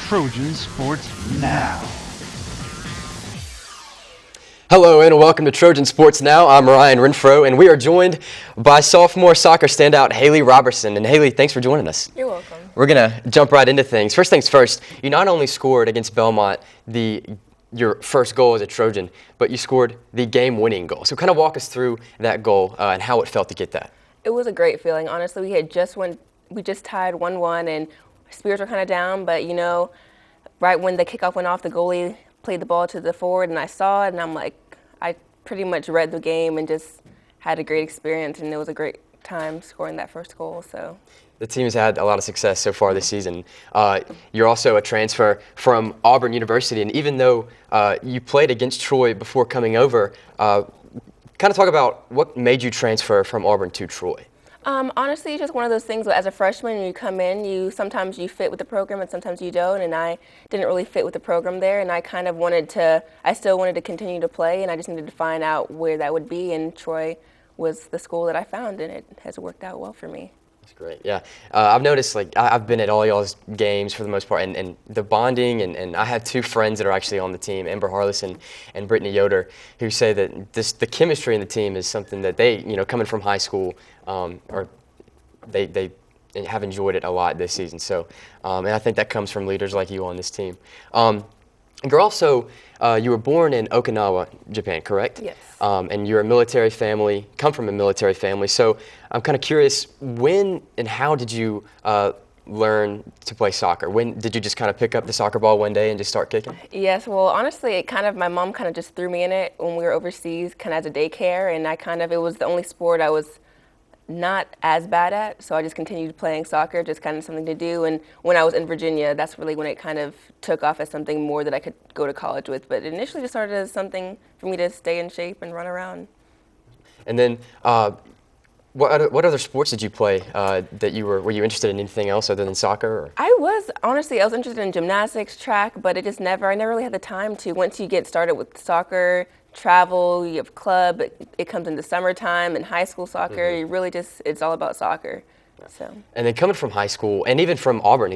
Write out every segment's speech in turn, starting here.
Trojan Sports Now. Hello and welcome to Trojan Sports Now. I'm Ryan Renfro, and we are joined by sophomore soccer standout Haley Roberson. And Haley, thanks for joining us. You're welcome. We're going to jump right into things. First things first, you not only scored against Belmont your first goal as a Trojan, but you scored the game-winning goal. So kind of walk us through that goal and how it felt to get that. It was a great feeling. Honestly, we just tied 1-1, and spirits were kind of down, but right when the kickoff went off, the goalie played the ball to the forward, and I saw it, and I'm like, I pretty much read the game and just had a great experience, and it was a great time scoring that first goal. So the team has had a lot of success so far this season. You're also a transfer from Auburn University, and even though you played against Troy before coming over, kind of talk about what made you transfer from Auburn to Troy. Honestly, it's just one of those things. As a freshman, you come in, sometimes you fit with the program and sometimes you don't. And I didn't really fit with the program there, and I still wanted to continue to play, and I just needed to find out where that would be. And Troy was the school that I found, and it has worked out well for me. That's great. Yeah, I've noticed I've been at all y'all's games for the most part, and the bonding, and I have two friends that are actually on the team, Amber Harless and Brittany Yoder, who say that the chemistry in the team is something that they, coming from high school, or they have enjoyed it a lot this season. So, and I think that comes from leaders like you on this team. You're also, you were born in Okinawa, Japan, correct? Yes. And you're a military family, come from a military family. So I'm kind of curious, when and how did you learn to play soccer? When did you just kind of pick up the soccer ball one day and just start kicking? Yes, well, honestly, my mom kind of just threw me in it when we were overseas, kind of as a daycare, and it was the only sport I was not as bad at, so I just continued playing soccer, just kind of something to do. And when I was in Virginia, that's really when it kind of took off as something more that I could go to college with. But initially, just started as something for me to stay in shape and run around. And then, what other sports did you play that were you interested in anything else other than soccer? Or? I was interested in gymnastics, track, but I never really had the time to. Once you get started with soccer, travel, you have club, it comes into summertime and high school soccer. Mm-hmm. You really it's all about soccer. Yeah. So. And then coming from high school and even from Auburn,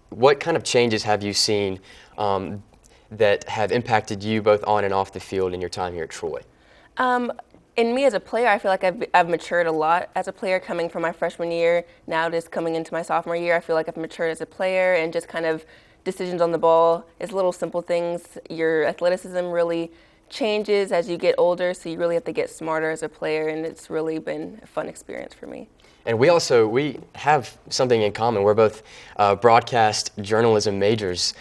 what kind of changes have you seen that have impacted you both on and off the field in your time here at Troy? In me as a player, I feel like I've matured a lot as a player coming from my freshman year. Now just coming into my sophomore year, I feel like I've matured as a player, and just kind of decisions on the ball. It's little simple things. Your athleticism really changes as you get older, so you really have to get smarter as a player, and it's really been a fun experience for me. And we have something in common. We're both broadcast journalism majors.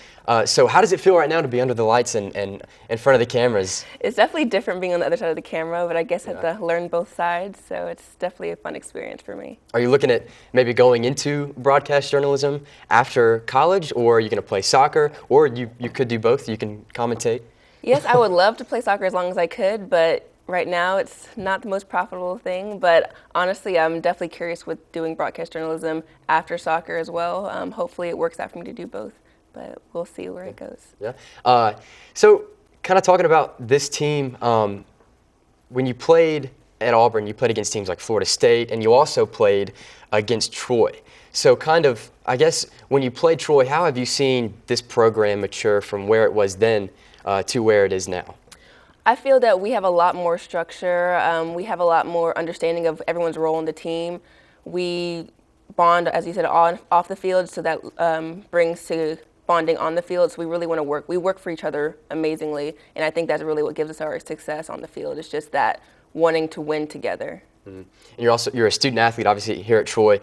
So how does it feel right now to be under the lights and in front of the cameras? It's definitely different being on the other side of the camera, but I guess I have to learn both sides, so it's definitely a fun experience for me. Are you looking at maybe going into broadcast journalism after college, or are you going to play soccer, or you could do both? You can commentate? Yes, I would love to play soccer as long as I could, but right now it's not the most profitable thing. But honestly, I'm definitely curious with doing broadcast journalism after soccer as well. Hopefully it works out for me to do both, but we'll see where it goes. Yeah. So kind of talking about this team, when you played at Auburn, you played against teams like Florida State, and you also played against Troy. So kind of, I guess, when you played Troy, how have you seen this program mature from where it was then to where it is now? I feel that we have a lot more structure. We have a lot more understanding of everyone's role in the team. We bond, as you said, off the field, so that brings to bonding on the field. So we really want to work. We work for each other amazingly, and I think that's really what gives us our success on the field. It's just that wanting to win together. Mm-hmm. And you're a student athlete, obviously, here at Troy.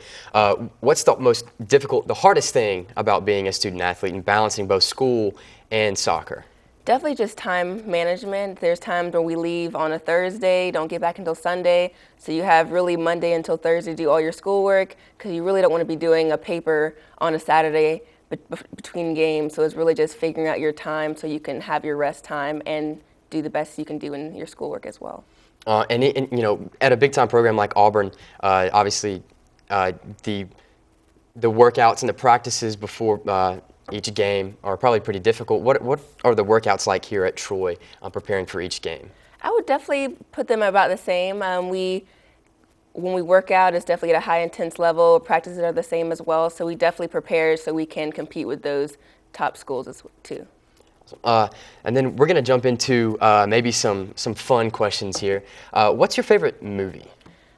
What's the hardest thing about being a student athlete and balancing both school and soccer? Definitely just time management. There's times when we leave on a Thursday, don't get back until Sunday, so you have really Monday until Thursday to do all your schoolwork, because you really don't want to be doing a paper on a Saturday between games. So it's really just figuring out your time so you can have your rest time and do the best you can do in your schoolwork as well. And at a big-time program like Auburn, obviously the workouts and the practices before each game are probably pretty difficult. What are the workouts like here at Troy preparing for each game? I would definitely put them about the same. when we work out, it's definitely at a high intense level. Practices are the same as well, so we definitely prepare so we can compete with those top schools too. And then we're going to jump into maybe some fun questions here. What's your favorite movie?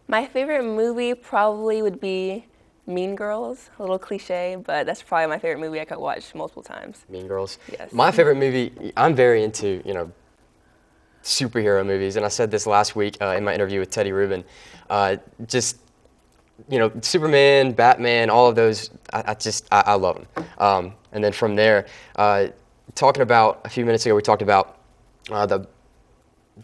My favorite movie probably would be Mean Girls. A little cliche, but that's probably my favorite movie I could watch multiple times. Mean Girls? Yes. My favorite movie, I'm very into, superhero movies, and I said this last week in my interview with Teddy Rubin. Superman, Batman, all of those, I love them. And then from there, talking about a few minutes ago, we talked about the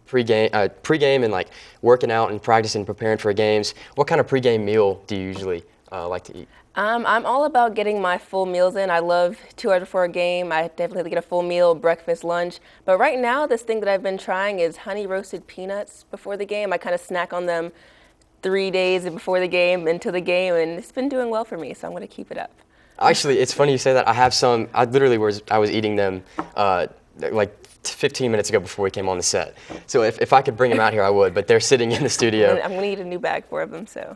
pregame and like working out and practicing, preparing for games. What kind of pregame meal do you usually like to eat? I'm all about getting my full meals in. I love 2 hours before a game. I definitely have to get a full meal, breakfast, lunch. But right now, this thing that I've been trying is honey roasted peanuts before the game. I kind of snack on them 3 days before the game, into the game, and it's been doing well for me, so I'm going to keep it up. Actually, it's funny you say that. I have some. I was eating them like 15 minutes ago before we came on the set. So if I could bring them out here, I would. But they're sitting in the studio. I'm going to need a new bag for them. So.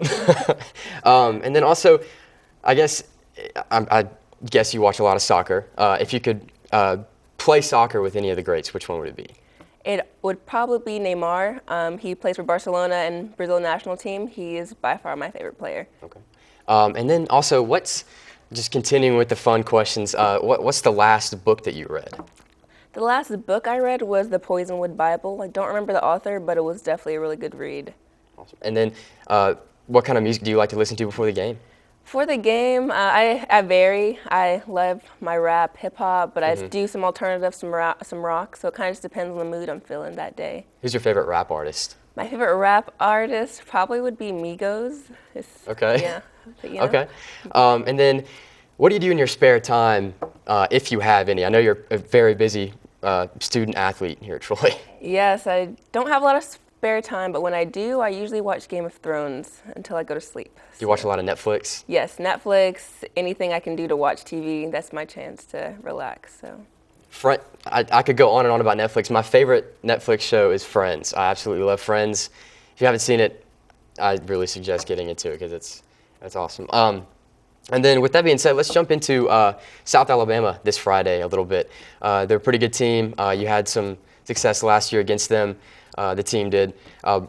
And then also, I guess you watch a lot of soccer. If you could play soccer with any of the greats, which one would it be? It would probably be Neymar. He plays for Barcelona and Brazil national team. He is by far my favorite player. Okay. And then also, just continuing with the fun questions, what's the last book that you read? The last book I read was the Poisonwood Bible. I don't remember the author, but it was definitely a really good read. Awesome. And then what kind of music do you like to listen to before the game? For the game, I vary. I love my rap, hip-hop, but I do some alternative, some rock, so it kind of just depends on the mood I'm feeling that day. Who's your favorite rap artist? My favorite rap artist probably would be Migos. Okay. Yeah. But, Okay. And then what do you do in your spare time, if you have any? I know you're a very busy student athlete here at Troy. Yes, I don't have a lot of spare time, but when I do, I usually watch Game of Thrones until I go to sleep. Do you watch a lot of Netflix? Yes, Netflix, anything I can do to watch TV, that's my chance to relax. So. I could go on and on about Netflix. My favorite Netflix show is Friends. I absolutely love Friends. If you haven't seen it, I really suggest getting into it because it's awesome. And then with that being said, let's jump into South Alabama this Friday a little bit. They're a pretty good team. You had some success last year against them. The team did.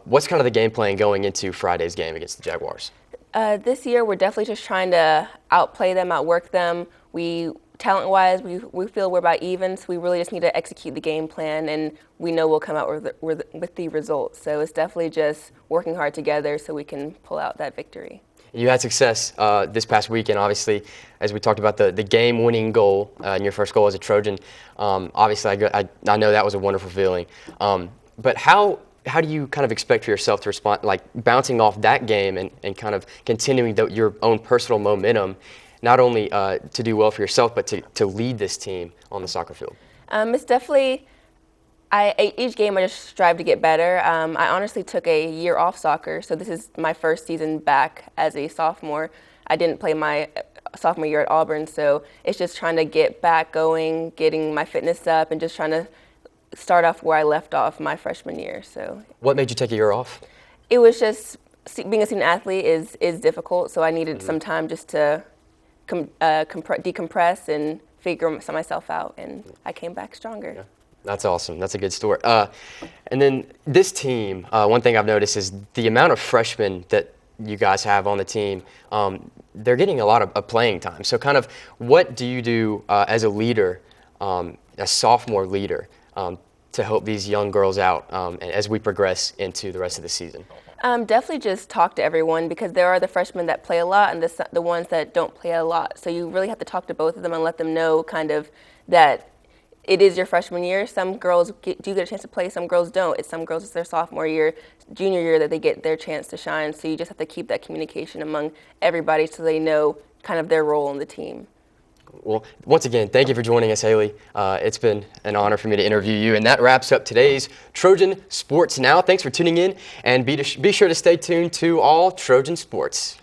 What's kind of the game plan going into Friday's game against the Jaguars? This year, we're definitely just trying to outplay them, outwork them. Talent-wise, we feel we're about even, so we really just need to execute the game plan, and we know we'll come out with the results. So it's definitely just working hard together so we can pull out that victory. You had success this past weekend, obviously, as we talked about the game-winning goal and your first goal as a Trojan. Obviously, I know that was a wonderful feeling. But how do you kind of expect for yourself to respond, like bouncing off that game and kind of continuing your own personal momentum, not only to do well for yourself, but to lead this team on the soccer field? It's definitely, each game I just strive to get better. I honestly took a year off soccer, so this is my first season back as a sophomore. I didn't play my sophomore year at Auburn, so it's just trying to get back going, getting my fitness up, and just trying to start off where I left off my freshman year. So. What made you take a year off? It was just being a student athlete is difficult, so I needed some time just to decompress and figure myself out, and I came back stronger. Yeah. That's awesome. That's a good story. And then this team, one thing I've noticed is the amount of freshmen that you guys have on the team. They're getting a lot of playing time. So kind of what do you do as a leader, a sophomore leader, to help these young girls out as we progress into the rest of the season? Definitely just talk to everyone, because there are the freshmen that play a lot and the ones that don't play a lot. So you really have to talk to both of them and let them know kind of that it is your freshman year. Some girls do get a chance to play, some girls don't. Some girls, it's their sophomore year, junior year that they get their chance to shine. So you just have to keep that communication among everybody so they know kind of their role in the team. Well, once again, thank you for joining us, Haley. It's been an honor for me to interview you. And that wraps up today's Trojan Sports Now. Thanks for tuning in, and be sure to stay tuned to all Trojan Sports.